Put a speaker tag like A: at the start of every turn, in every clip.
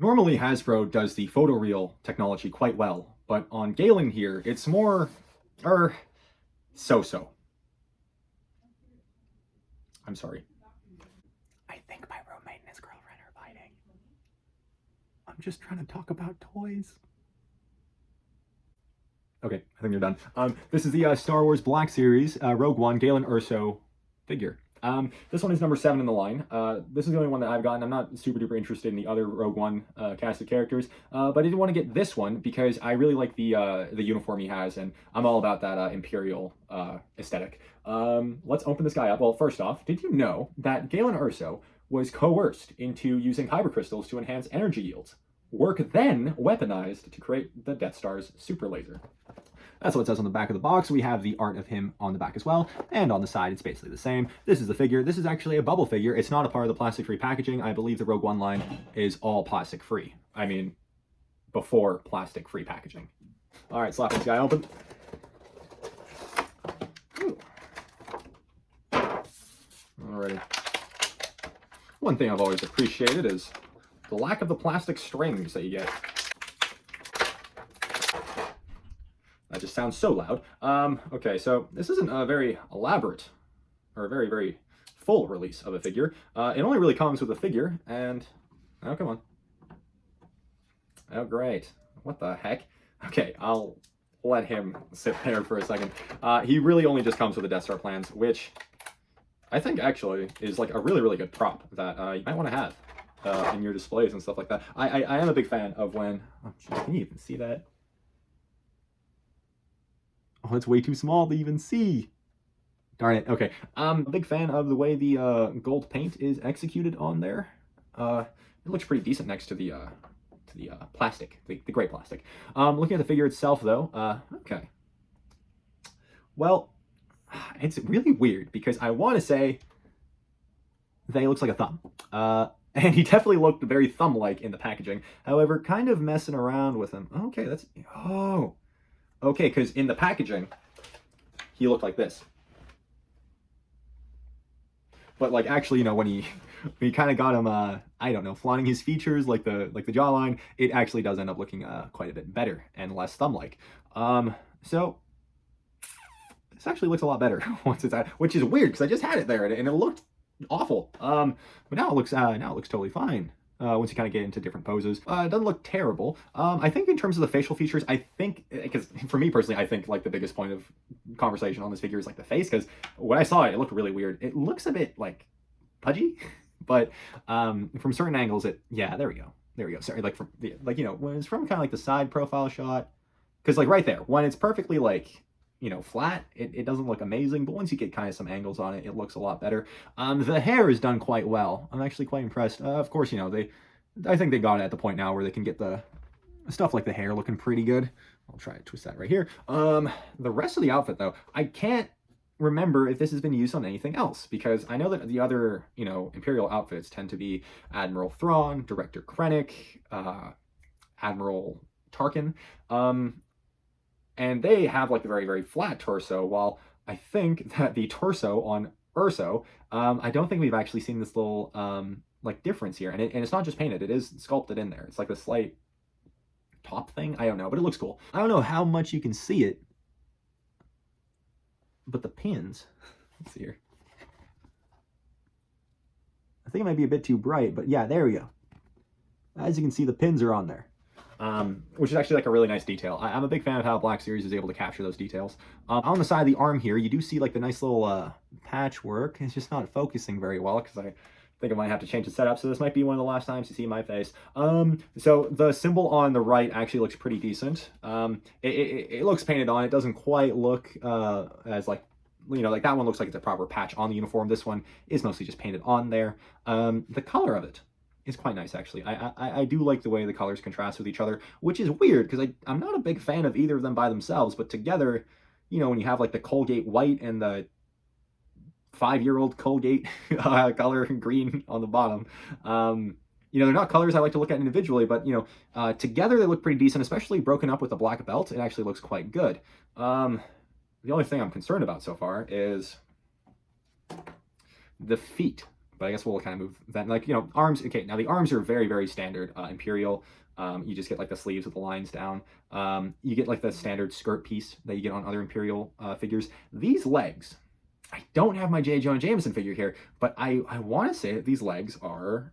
A: Normally Hasbro does the photoreal technology quite well, but on Galen here, it's more, so-so. I'm sorry. I think my roommate and his girlfriend are fighting. I'm just trying to talk about toys. Okay, I think they're done. This is the Star Wars Black Series, Rogue One, Galen Erso figure. This one is number 7 in the line. This is the only one that I've gotten. I'm not super duper interested in the other Rogue One cast of characters, but I did want to get this one because I really like the uniform he has, and I'm all about that Imperial aesthetic. Let's open this guy up. Well, first off, did you know that Galen Erso was coerced into using kyber crystals to enhance energy yields? Work then weaponized to create the Death Star's super laser. That's what it says on the back of the box. We have the art of him on the back as well, and on the side it's basically the same. This is the figure. This is actually a bubble figure. It's not a part of the plastic-free packaging. I believe the Rogue One line is all plastic-free. I mean, before plastic-free packaging. All right, slap this guy open. Ooh. Alrighty. One thing I've always appreciated is the lack of the plastic strings that you get. That just sounds so loud. Okay, so this isn't a very elaborate or a very, very full release of a figure. It only really comes with a figure, and oh, come on. Oh, great. What the heck? Okay, I'll let him sit there for a second. He really only just comes with the Death Star plans, which I think actually is like a really, really good prop that you might want to have in your displays and stuff like that. I am a big fan of when... Oh, geez, can you even see that? Oh, it's way too small to even see. Darn it. Okay. I'm a big fan of the way the gold paint is executed on there. It looks pretty decent next to the plastic, the gray plastic. Looking at the figure itself, though, okay. Well, it's really weird because I want to say that he looks like a thumb. And he definitely looked very thumb-like in the packaging. However, kind of messing around with him. Okay, that's... Oh. Okay, because in the packaging, he looked like this. But like actually, you know, when he kind of got him, I don't know, flaunting his features like the jawline, it actually does end up looking quite a bit better and less thumb-like. So this actually looks a lot better once it's out, which is weird because I just had it there and it looked awful. But now it looks totally fine. Once you kind of get into different poses. It doesn't look terrible. I think in terms of the facial features, I think, because for me personally, I think like the biggest point of conversation on this figure is like the face, because when I saw it, it looked really weird. It looks a bit like pudgy, but from certain angles, yeah, there we go. Sorry, like from the, like, you know, when it's from kind of like the side profile shot, because like right there, when it's perfectly like, you know, flat, it doesn't look amazing, but once you get kind of some angles on it, it looks a lot better. The hair is done quite well. I'm actually quite impressed. Of course, you know, I think they got it at the point now where they can get the stuff like the hair looking pretty good. I'll try to twist that right here. The rest of the outfit, though, I can't remember if this has been used on anything else, because I know that the other, you know, Imperial outfits tend to be Admiral Thrawn, Director Krennic, Admiral Tarkin, and they have like the very, very flat torso, while I think that the torso on Erso, I don't think we've actually seen this little like difference here, and it's not just painted, it is sculpted in there. It's like the slight top thing, I don't know, but it looks cool. I don't know how much you can see it, but the pins, let's see here. I think it might be a bit too bright, but yeah, there we go. As you can see, the pins are on there. Which is actually like a really nice detail. I'm a big fan of how Black Series is able to capture those details. On the side of the arm here, you do see like the nice little patchwork. It's just not focusing very well because I think I might have to change the setup, so this might be one of the last times you see my face. So the symbol on the right actually looks pretty decent. It looks painted on. It doesn't quite look as like, you know, like that one looks like it's a proper patch on the uniform. This one is mostly just painted on there. The color of it is quite nice, actually. I do like the way the colors contrast with each other, which is weird because I'm not a big fan of either of them by themselves, but together, you know, when you have like the Colgate white and the 5-year-old Colgate color green on the bottom, you know, they're not colors I like to look at individually, but, you know, together they look pretty decent, especially broken up with the black belt. It actually looks quite good. The only thing I'm concerned about so far is the feet, but I guess we'll kind of move that. Like, you know, arms. Okay, now the arms are very, very standard Imperial. You just get like the sleeves with the lines down. You get like the standard skirt piece that you get on other Imperial figures. These legs, I don't have my J. Jonah Jameson figure here, but I want to say that these legs are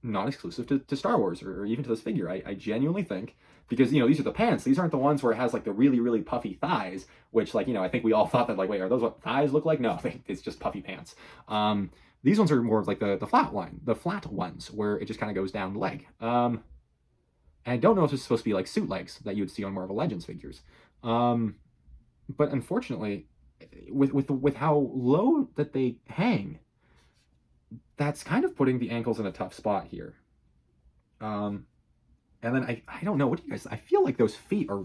A: not exclusive to Star Wars or even to this figure. I genuinely think, because, you know, these are the pants. These aren't the ones where it has like the really, really puffy thighs, which, like, you know, I think we all thought that, like, wait, are those what thighs look like? No, I think it's just puffy pants. These ones are more of like the flat ones where it just kind of goes down the leg. And I don't know if it's supposed to be like suit legs that you would see on more of a Legends figures. But unfortunately, with how low that they hang, that's kind of putting the ankles in a tough spot here. And then I don't know, what do you guys, I feel like those feet are,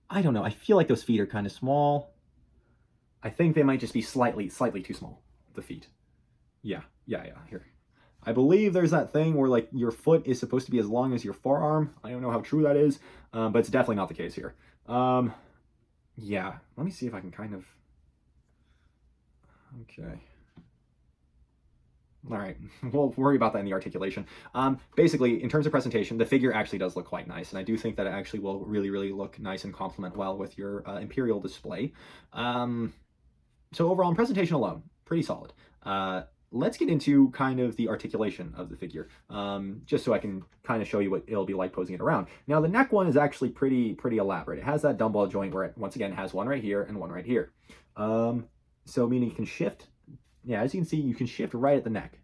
A: I don't know, I feel like those feet are kind of small. I think they might just be slightly too small, the feet. Yeah, here. I believe there's that thing where, like, your foot is supposed to be as long as your forearm. I don't know how true that is, but it's definitely not the case here. Yeah, let me see if I can kind of, okay. All right, we'll worry about that in the articulation. Basically, in terms of presentation, the figure actually does look quite nice, and I do think that it actually will really, really look nice and complement well with your Imperial display. So overall, in presentation alone, pretty solid. Let's get into kind of the articulation of the figure, just so I can kind of show you what it'll be like posing it around. Now, the neck one is actually pretty elaborate. It has that dumbbell joint where it, once again, has one right here and one right here. So meaning you can shift. Yeah, as you can see, you can shift right at the neck.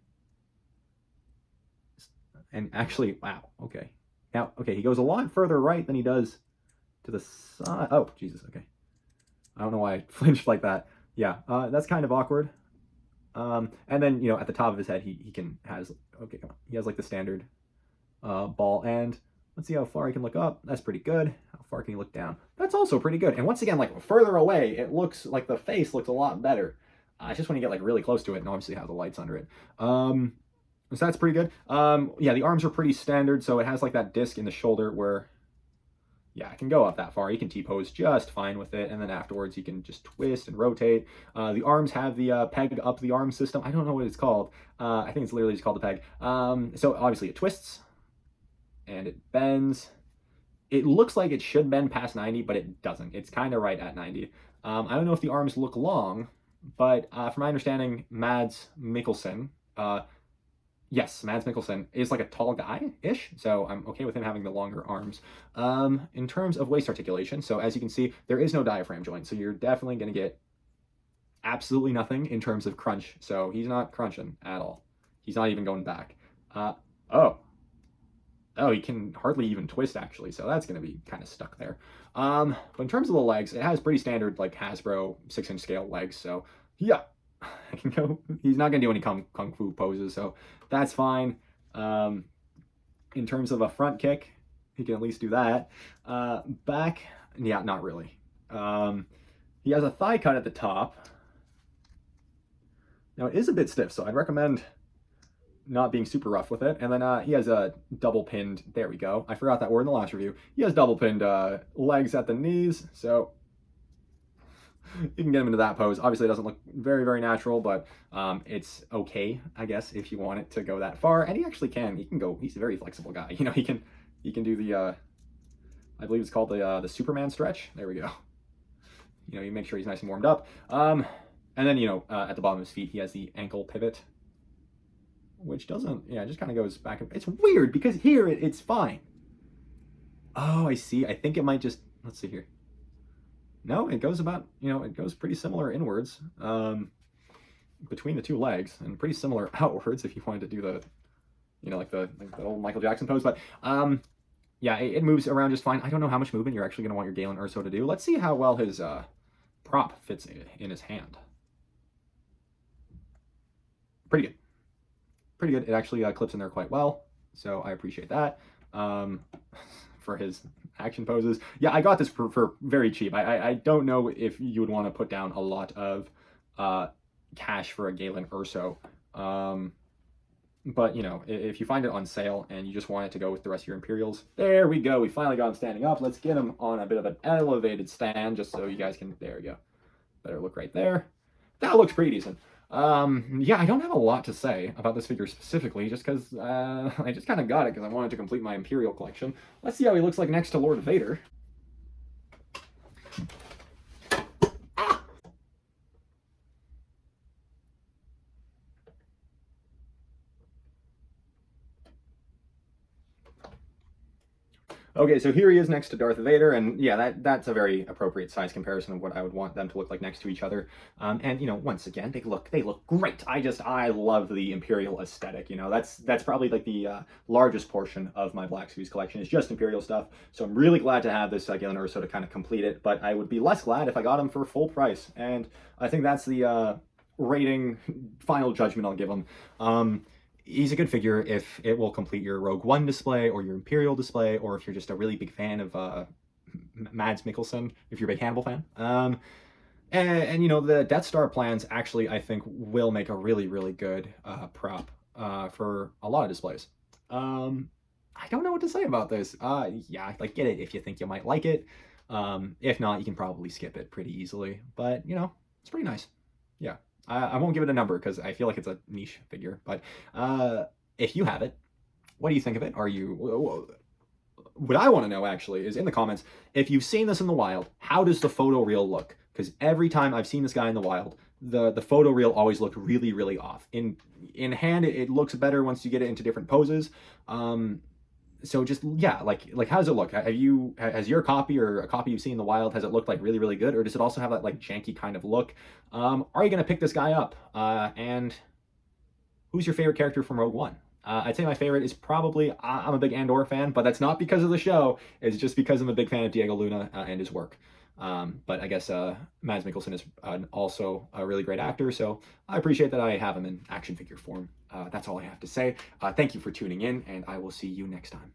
A: And actually, wow, okay. Now, okay, he goes a lot further right than he does to the side. Oh, Jesus, okay. I don't know why I flinched like that. Yeah, that's kind of awkward. And then, you know, at the top of his head, he has, okay, come on. He has like the standard ball end. Let's see how far he can look up. That's pretty good. How far can he look down? That's also pretty good. And once again, like, further away, it looks like the face looks a lot better. It's just when you get like really close to it and obviously have the lights under it. So that's pretty good. Yeah, the arms are pretty standard. So it has like that disc in the shoulder where, yeah, it can go up that far. You can T-pose just fine with it. And then afterwards you can just twist and rotate. The arms have the peg up the arm system. I don't know what it's called. I think it's literally just called the peg. So obviously it twists and it bends. It looks like it should bend past 90, but it doesn't. It's kind of right at 90. I don't know if the arms look long, but from my understanding, Mads Mikkelsen, yes, Mads Mikkelsen is like a tall guy-ish, so I'm okay with him having the longer arms. In terms of waist articulation, so as you can see, there is no diaphragm joint, so you're definitely going to get absolutely nothing in terms of crunch. So he's not crunching at all. He's not even going back. Oh, he can hardly even twist, actually, so that's going to be kind of stuck there. But in terms of the legs, it has pretty standard, like, Hasbro 6-inch scale legs, so yeah, I can go. He's not going to do any kung fu poses, so that's fine. In terms of a front kick, he can at least do that. Back, yeah, not really. He has a thigh cut at the top. Now, it is a bit stiff, so I'd recommend not being super rough with it. And then he has a double pinned, there we go. I forgot that word in the last review. He has double pinned legs at the knees, so you can get him into that pose. Obviously it doesn't look very, very natural, but it's okay, I guess, if you want it to go that far. And he actually can. He can go, he's a very flexible guy. You know, he can do the, I believe it's called the Superman stretch. There we go. You know, you make sure he's nice and warmed up. And then, you know, at the bottom of his feet, he has the ankle pivot, which doesn't, yeah, it just kind of goes back. It's weird because here it's fine. Oh, I see. I think it might just, let's see here. No, it goes about, you know, it goes pretty similar inwards between the two legs and pretty similar outwards if you wanted to do the, you know, like the old Michael Jackson pose. But yeah, it moves around just fine. I don't know how much movement you're actually going to want your Galen Erso to do. Let's see how well his prop fits in his hand. Pretty good. Pretty good. It actually clips in there quite well, so I appreciate that. For his action poses, yeah, I got this for very cheap. I don't know if you would want to put down a lot of cash for a Galen Erso, but you know, if you find it on sale and you just want it to go with the rest of your Imperials, there we go. We finally got him standing up. Let's get him on a bit of an elevated stand just so you guys can. There we go. Better look right there. That looks pretty decent. Yeah, I don't have a lot to say about this figure specifically, just because I just kind of got it because I wanted to complete my Imperial collection. Let's see how he looks like next to Lord Vader. Okay, so here he is next to Darth Vader, and yeah, that's a very appropriate size comparison of what I would want them to look like next to each other. And you know, once again, they look great. I love the Imperial aesthetic. You know, that's probably like the largest portion of my Black Series collection is just Imperial stuff. So I'm really glad to have this Galen Erso to kind of complete it. But I would be less glad if I got him for full price, and I think that's the rating final judgment I'll give him. He's a good figure if it will complete your Rogue One display or your Imperial display, or if you're just a really big fan of Mads Mikkelsen, if you're a big Hannibal fan. And you know, the Death Star plans actually, I think, will make a really good prop for a lot of displays. I don't know what to say about this. Yeah, like, get it if you think you might like it. If not, you can probably skip it pretty easily. But, you know, it's pretty nice. Yeah. I won't give it a number because I feel like it's a niche figure. But if you have it, what do you think of it? Are you... What I want to know, actually, is in the comments, if you've seen this in the wild, how does the photo reel look? Because every time I've seen this guy in the wild, the photo reel always looked really off. In hand, it looks better once you get it into different poses. So just, yeah, like how does it look? Has your copy or a copy you've seen in the wild, has it looked like really good, or does it also have that like janky kind of look? Are you gonna pick this guy up? And who's your favorite character from Rogue One? I'd say my favorite is probably, I'm a big Andor fan, but that's not because of the show. It's just because I'm a big fan of Diego Luna and his work. But I guess Mads Mikkelsen is also a really great actor, so I appreciate that I have him in action figure form. That's all I have to say. Thank you for tuning in, and I will see you next time.